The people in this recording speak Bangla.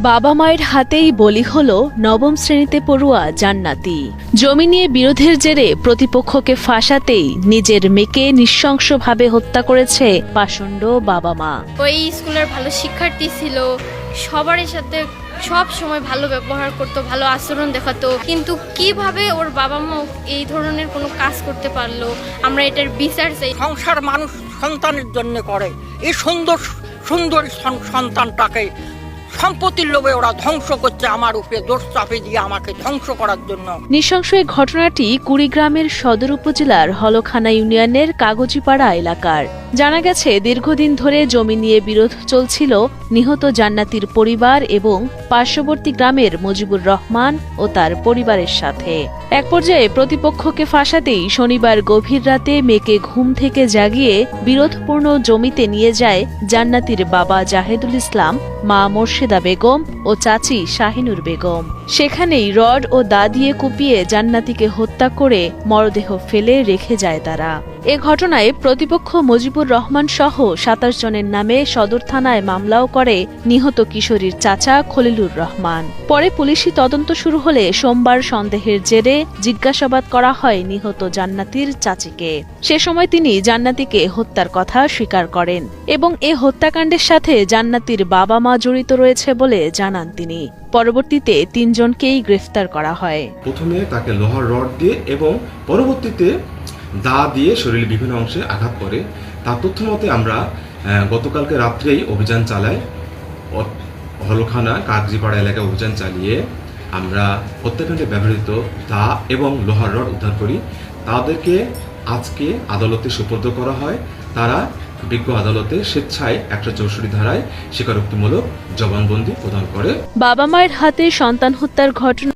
বাবা মায়ের হাতেই বলি হল নবম শ্রেণীতে পড়ুয়া জান্নাতি। জমি নিয়ে বিরোধের জেরে প্রতিপক্ষকে ফাঁসাতেই নিজের মেয়েকে নৃশংসভাবে হত্যা করেছে পাষণ্ড বাবা মা। ওই স্কুলের ভালো শিক্ষার্থী ছিল, সবার সাথে সব সময় ভালো ব্যবহার করতো, ভালো আচরণ দেখাতো, কিন্তু কিভাবে ওর বাবা মা এই ধরনের কোনো কাজ করতে পারলো, আমরা এটার বিচার চাই। সংসার মানুষ সন্তানের জন্য করে, এই সুন্দর সুন্দর সন্তানটাকে সম্পত্তির লোভে ওরা ধ্বংস করছে, আমার উপরে দোষ চাপে দিয়ে আমাকে ধ্বংস করার জন্য। নৃশংস এই ঘটনাটি কুড়িগ্রামের সদর উপজেলার হলখানা ইউনিয়নের কাগজিপাড়া এলাকার। জানা গেছে, দীর্ঘদিন ধরে জমি নিয়ে বিরোধ চলছিল নিহত জান্নাতির পরিবার এবং পার্শ্ববর্তী গ্রামের মুজিবুর রহমান ও তার পরিবারের সাথে। এক পর্যায়ে প্রতিপক্ষকে ফাঁসাতেই শনিবার গভীর রাতে মেয়েকে ঘুম থেকে জাগিয়ে বিরোধপূর্ণ জমিতে নিয়ে যায় জান্নাতির বাবা জাহেদুল ইসলাম, মা মোর্শেদা বেগম ও চাচি শাহিনুর বেগম। সেখানেই রড ও দা দিয়ে কুপিয়ে জান্নাতিকে হত্যা করে মরদেহ ফেলে রেখে যায় তারা। এ ঘটনায় প্রতিপক্ষ মুজিবুর রহমান সহ ২৭ জনের নামে সদর থানায় মামলাও করে নিহত কিশোরীর চাচা খলিলুর রহমান। পরে পুলিশি তদন্ত শুরু হলে সোমবার সন্দেহের জেরে জিজ্ঞাসাবাদ করা হয় নিহত জান্নাতির চাচিকে। সে সময় তিনি জান্নাতিকে হত্যার কথা স্বীকার করেন এবং এ হত্যাকাণ্ডের সাথে জান্নাতির বাবা মা জড়িত রয়েছে বলে জানান তিনি। পরবর্তীতে ৩ জনকেই গ্রেফতার করা হয়। প্রথমে তাকে লোহার রড দিয়ে এবং পরবর্তীতে দা দিয়ে শরীরের বিভিন্ন অংশে আঘাত করে। তার তথ্য মতে আমরা গতকালকে রাত্রেই অভিযান চালাই, হলখানা কাগজিপাড়া এলাকায় অভিযান চালিয়ে আমরা হত্যাকাণ্ডে ব্যবহৃত দা এবং লোহার রড উদ্ধার করি। তাদেরকে আজকে আদালতে সুপর্দ করা হয়। তারা বিজ্ঞ আদালতে স্বেচ্ছায় ১৬৪ ধারায় স্বীকারোক্তিমূলক জবানবন্দি প্রদান করে। বাবা মায়ের হাতে সন্তান হত্যার ঘটনা